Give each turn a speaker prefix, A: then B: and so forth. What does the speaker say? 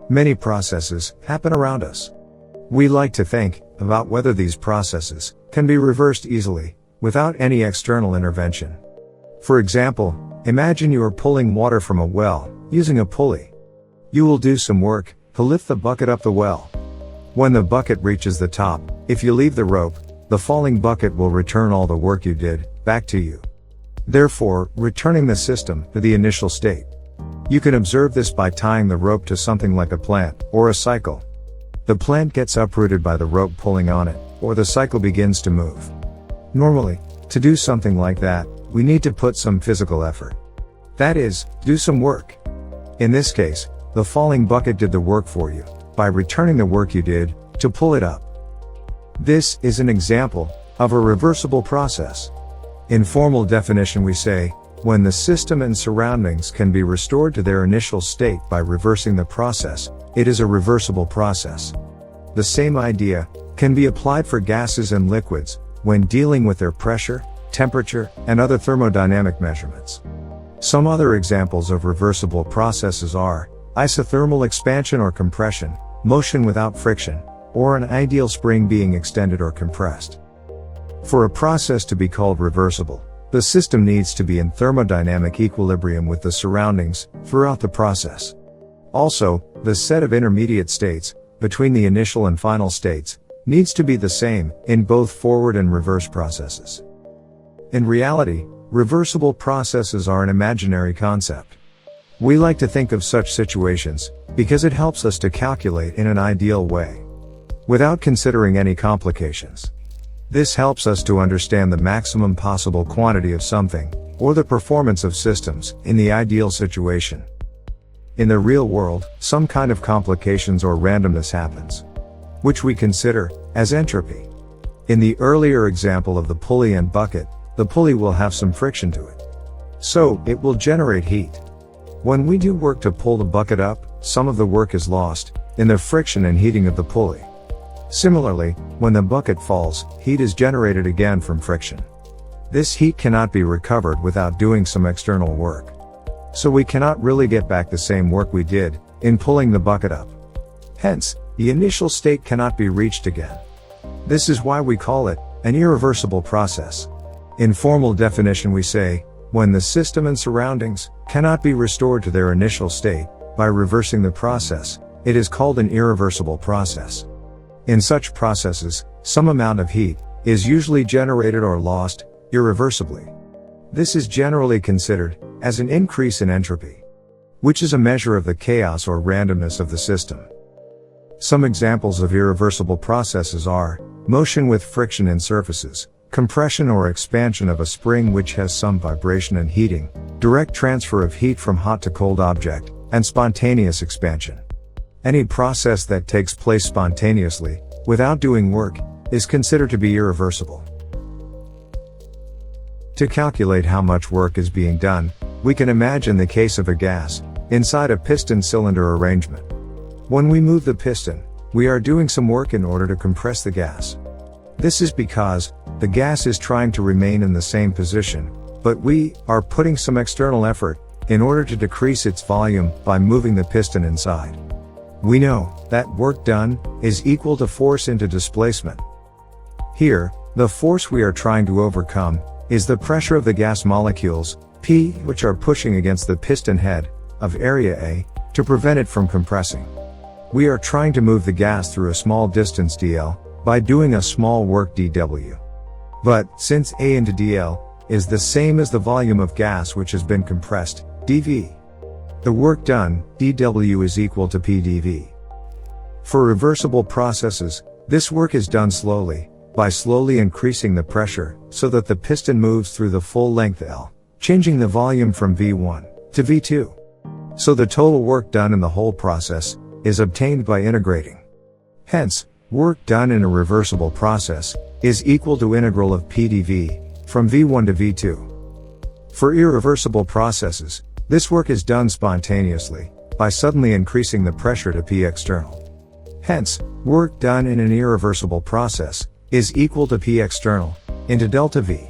A: Many processes happen around us. We like to think about whether these processes can be reversed easily, without any external intervention. For example, imagine you are pulling water from a well, using a pulley. You will do some work to lift the bucket up the well. When the bucket reaches the top, if you leave the rope, the falling bucket will return all the work you did back to you, therefore returning the system to the initial state. You can observe this by tying the rope to something like a plant or a cycle. The plant gets uprooted by the rope pulling on it, or the cycle begins to move. Normally, to do something like that, we need to put some physical effort. That is, do some work. In this case, the falling bucket did the work for you, by returning the work you did to pull it up. This is an example of a reversible process. In formal definition we say, when the system and surroundings can be restored to their initial state by reversing the process, it is a reversible process. The same idea can be applied for gases and liquids when dealing with their pressure, temperature, and other thermodynamic measurements. Some other examples of reversible processes are isothermal expansion or compression, motion without friction, or an ideal spring being extended or compressed. For a process to be called reversible, the system needs to be in thermodynamic equilibrium with the surroundings throughout the process. Also, the set of intermediate states, between the initial and final states, needs to be the same in both forward and reverse processes. In reality, reversible processes are an imaginary concept. We like to think of such situations because it helps us to calculate in an ideal way, without considering any complications. This helps us to understand the maximum possible quantity of something, or the performance of systems, in the ideal situation. In the real world, some kind of complications or randomness happens, which we consider as entropy. In the earlier example of the pulley and bucket, the pulley will have some friction to it, so it will generate heat. When we do work to pull the bucket up, some of the work is lost in the friction and heating of the pulley. Similarly, when the bucket falls, heat is generated again from friction. This heat cannot be recovered without doing some external work. So we cannot really get back the same work we did in pulling the bucket up. Hence, the initial state cannot be reached again. This is why we call it an irreversible process. In formal definition we say, when the system and surroundings cannot be restored to their initial state by reversing the process, it is called an irreversible process. In such processes, some amount of heat is usually generated or lost irreversibly. This is generally considered as an increase in entropy, which is a measure of the chaos or randomness of the system. Some examples of irreversible processes are motion with friction in surfaces, compression or expansion of a spring which has some vibration and heating, direct transfer of heat from hot to cold object, and spontaneous expansion. Any process that takes place spontaneously, without doing work, is considered to be irreversible. To calculate how much work is being done, we can imagine the case of a gas inside a piston cylinder arrangement. When we move the piston, we are doing some work in order to compress the gas. This is because the gas is trying to remain in the same position, but we are putting some external effort in order to decrease its volume by moving the piston inside. We know that work done is equal to force into displacement. Here, the force we are trying to overcome is the pressure of the gas molecules, P, which are pushing against the piston head of area A to prevent it from compressing. We are trying to move the gas through a small distance dl by doing a small work dw. But, since A into dl is the same as the volume of gas which has been compressed, dv, the work done, dw, is equal to pdv. For reversible processes, this work is done slowly, by slowly increasing the pressure, so that the piston moves through the full length L, changing the volume from V1 to V2. So the total work done in the whole process is obtained by integrating. Hence, work done in a reversible process is equal to integral of pdv from V1 to V2. For irreversible processes, this work is done spontaneously, by suddenly increasing the pressure to P external. Hence, work done in an irreversible process is equal to P external into delta V.